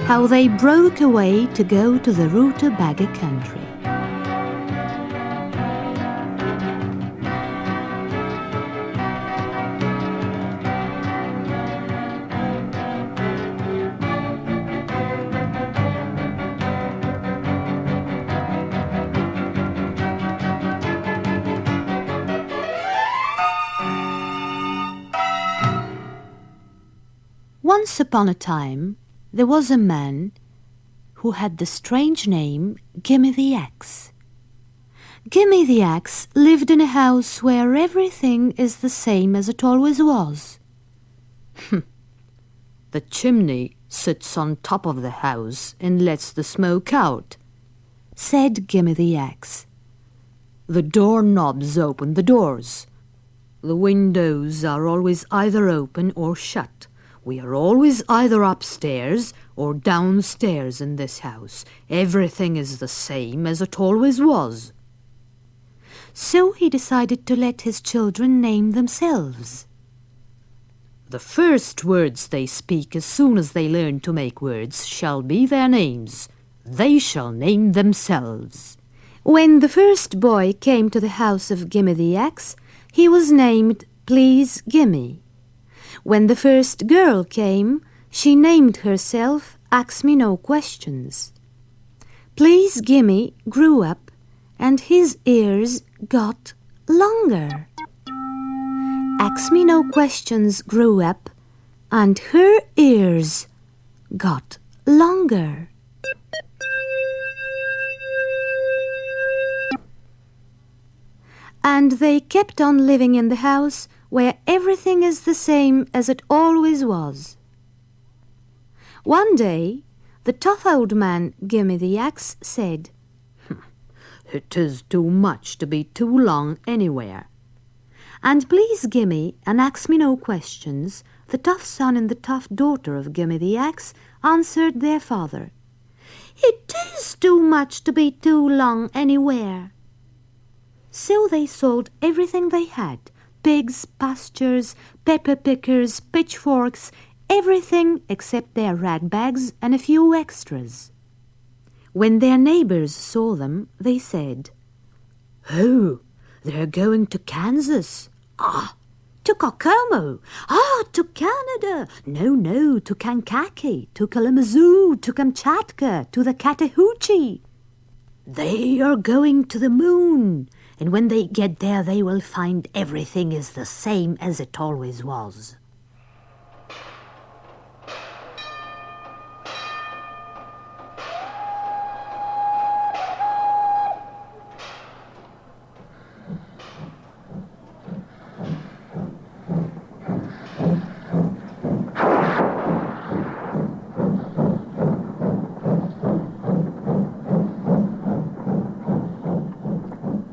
how they broke away to go to the rootabaga country. Once upon a time, there was a man who had the strange name Gimme the Axe. Gimme the Axe lived in a house where everything is the same as it always was. The chimney sits on top of the house and lets the smoke out, said Gimme the Axe. The doorknobs open the doors. The windows are always either open or shut. We are always either upstairs or downstairs in this house. Everything is the same as it always was. So he decided to let his children name themselves. The first words they speak as soon as they learn to make words shall be their names. They shall name themselves. When the first boy came to the house of Gimme the Axe, he was named Please Gimme. When the first girl came, she named herself Ask Me No Questions. Please Gimme grew up, and his ears got longer. Ask Me No Questions grew up, and her ears got longer. And they kept on living in the house where everything is the same as it always was. One day, the tough old man, Gimme the Axe, said, It is too much to be too long anywhere. And Please Gimme and Ask Me No Questions, the tough son and the tough daughter of Gimme the Axe, answered their father, It is too much to be too long anywhere. So they sold everything they had, pigs, pastures, pepper pickers, pitchforks, everything except their rag bags and a few extras. When their neighbors saw them, they said, Oh, they're going to Kansas. To Kokomo. To Canada. No, to Kankakee, to Kalamazoo, to Kamchatka, to the Chattahoochee. They are going to the moon. And when they get there, they will find everything is the same as it always was.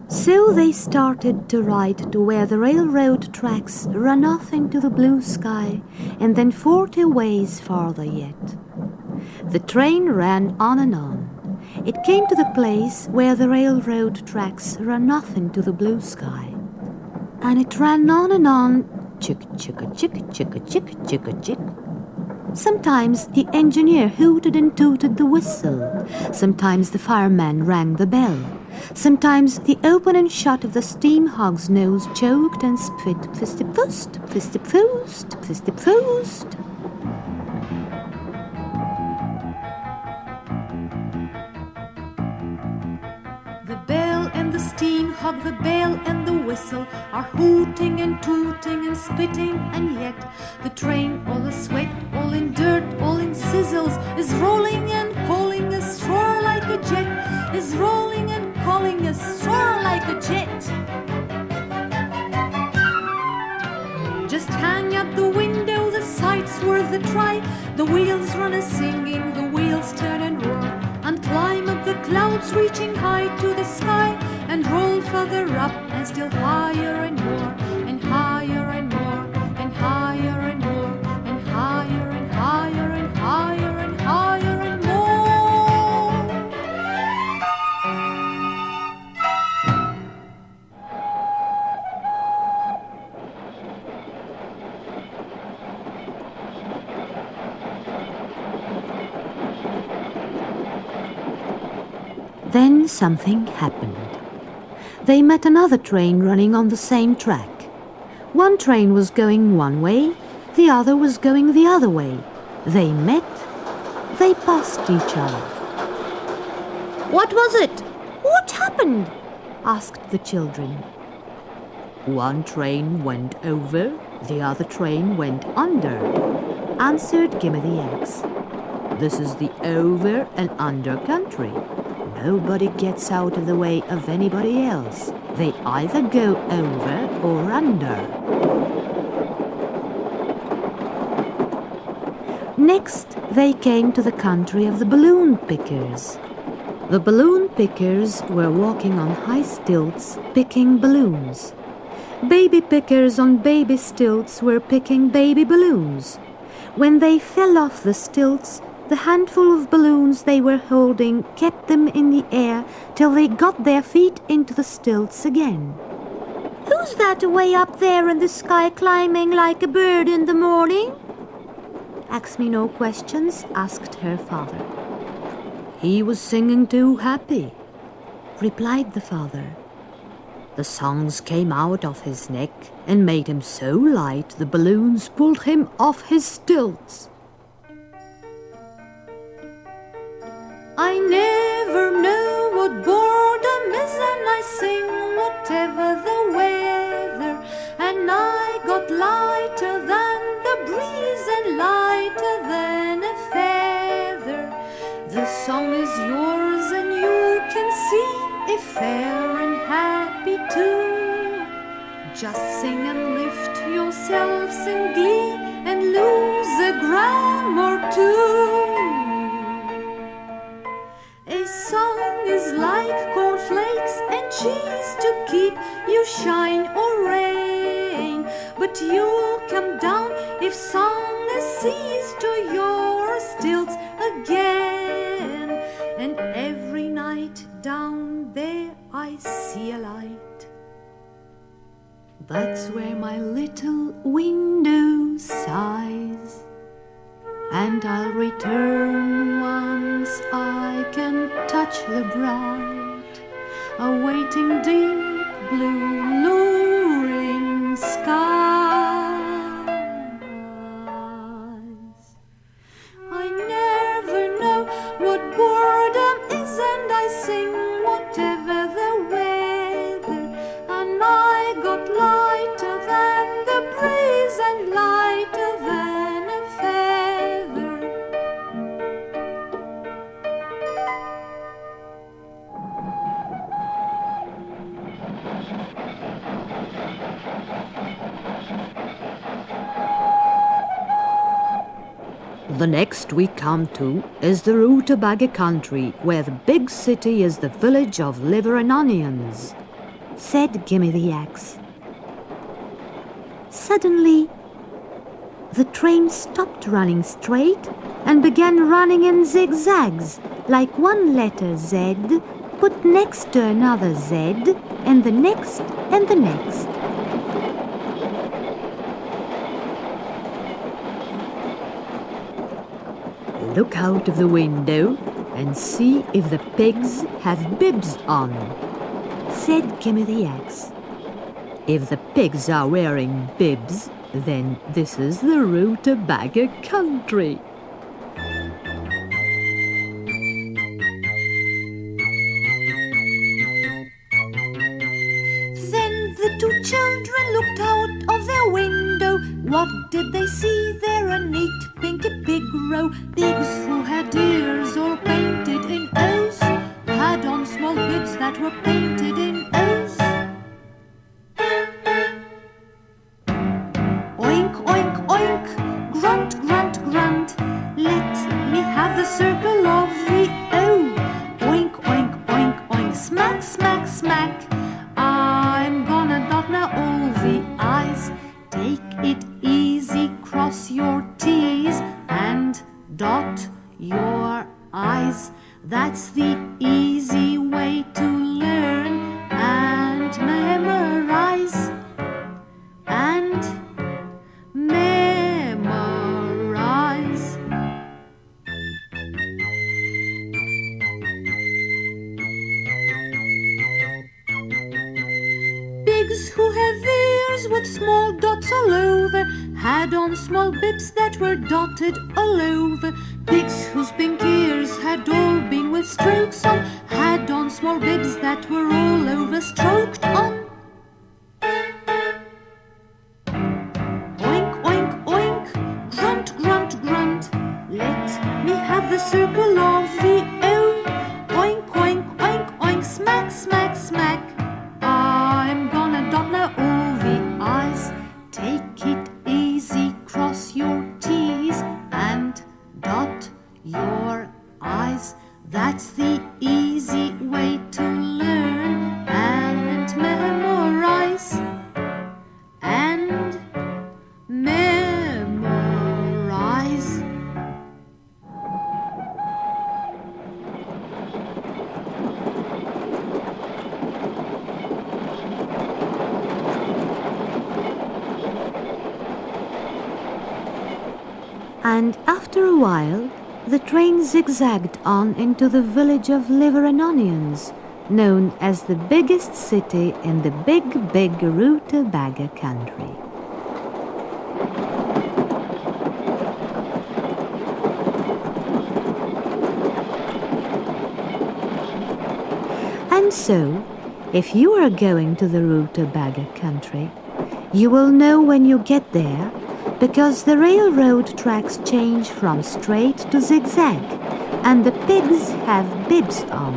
So they started to ride to where the railroad tracks run off into the blue sky, and then 40 ways farther yet. The train ran on and on. It came to the place where the railroad tracks run off into the blue sky. And it ran on and on, chick-a-chick-a-chick. Sometimes the engineer hooted and tooted the whistle. Sometimes the fireman rang the bell. Sometimes the open and shut of the steam hog's nose choked and spit, pfist-a-pfoost, pfist-a-pfoost, pfist-a-pfoost. The bell and the steam hog, the bell and the whistle are hooting and tooting and spitting, and yet the train, all in sweat, all in dirt, all in sizzles, is rolling and pulling us roar like a jet, is rolling and calling us roar like a jet. Just hang out the window, the sight's worth a try. The wheels run a singing, the wheels turn and roar, and climb up the clouds reaching high to the sky, and roll further up and still higher and more, and higher and more, and higher and more, and higher and higher and higher and higher and more. Then something happened. They met another train running on the same track. One train was going one way, the other was going the other way. They met. They passed each other. What was it? What happened? Asked the children. One train went over, the other train went under, Answered Gimme the Axe. This is the over and under country. Nobody gets out of the way of anybody else. They either go over or under. Next, they came to the country of the balloon pickers. The balloon pickers were walking on high stilts, picking balloons. Baby pickers on baby stilts were picking baby balloons. When they fell off the stilts, the handful of balloons they were holding kept them in the air till they got their feet into the stilts again. Who's that way up there in the sky climbing like a bird in the morning? Ask Me No Questions asked her father. He was singing too happy, Replied the father. The songs came out of his neck and made him so light the balloons pulled him off his stilts. I never know what boredom is, and I sing whatever the weather. And I got lighter than the breeze and lighter than a feather. The song is yours and you can see if fair and happy too. Just sing and lift yourselves in glee and lose a gram or two. A song is like cornflakes and cheese to keep you shine or rain. But you'll come down if song is seized to your stilts again. And every night down there I see a light. That's where my little window sighs, and I'll return once I can touch the bright, awaiting deep blue luring skies. I never know what boredom is, and I sing whatever the weather. And I got lighter than the breeze and lighter than a feather. The next we come to is the rootabaga country, where the big city is the village of liver and onions, said Gimme the Axe. Suddenly, the train stopped running straight and began running in zigzags, like one letter Z put next to another Z, and the next and the next. Look out of the window and see if the pigs have bibs on, said Gimme the Axe. If the pigs are wearing bibs, then this is the rootabaga country. Then the two children looked out of their window. What did they see there? A neat pinky pig row. Pigs who had ears all painted in O's had on small bibs that were painted in O's. Oink, oink, oink, grunt, grunt, grunt. Let me have the circle of the O. Oink, oink, oink, oink, smack, smack, smack. I'm gonna dot now all the I's. Take it easy, cross your T's and dot your I's. That's the easy way to learn and memorize. And memorize. boys with small dots all over had on small bibs that were dotted all over. Pigs whose pink ears had all been with strokes on had on small bibs that were all over stroked on. Oink, oink, oink, grunt, grunt, grunt. Let me have the circle of the O. Oink, oink, oink, oink, smack, smack, smack. I'm gonna dot now all the I's. Take it easy, cross your T's and dot your I's. That's the easy way to learn and memorize. And memorize. And after a while, the train zigzagged on into the village of Liver and Onions, known as the biggest city in the big rootabaga country. And so, if you are going to the rootabaga country, you will know when you get there, because the railroad tracks change from straight to zigzag, and the pigs have bibs on.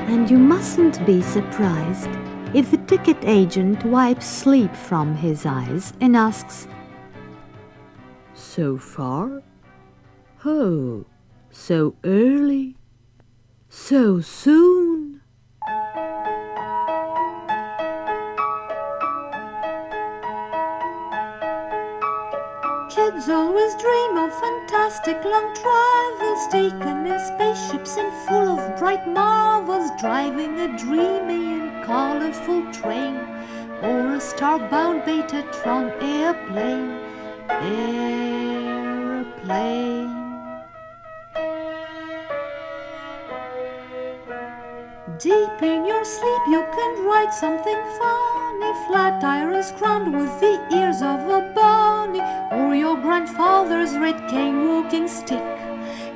And you mustn't be surprised if the ticket agent wipes sleep from his eyes and asks, So far? Oh, so early? So soon? Kids always dream of fantastic long travels, taken in spaceships and full of bright marvels, driving a dreamy and colorful train, or a star-bound Betatron airplane. Airplane. Deep in your sleep you can write something funny, flat irons crowned with the ears of a bunny, or your grandfather's red cane walking stick,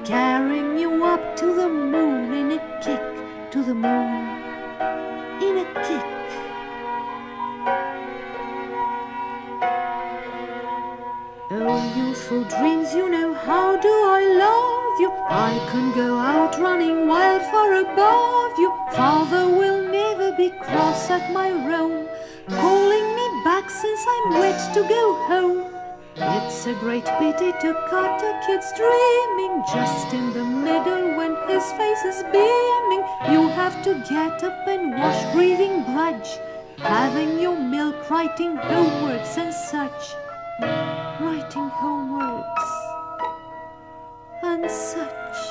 carrying you up to the moon in a kick, to the moon in a kick. Oh, youthful dreams, you know, how do I love you? I can go out running wild far above you. Father will never be cross at my roam, calling me back since I'm wet to go home. It's a great pity to cut a kid's dreaming just in the middle when his face is beaming. You have to get up and wash, grieving grudge, having your milk, writing homeworks and such. Writing homeworks and such.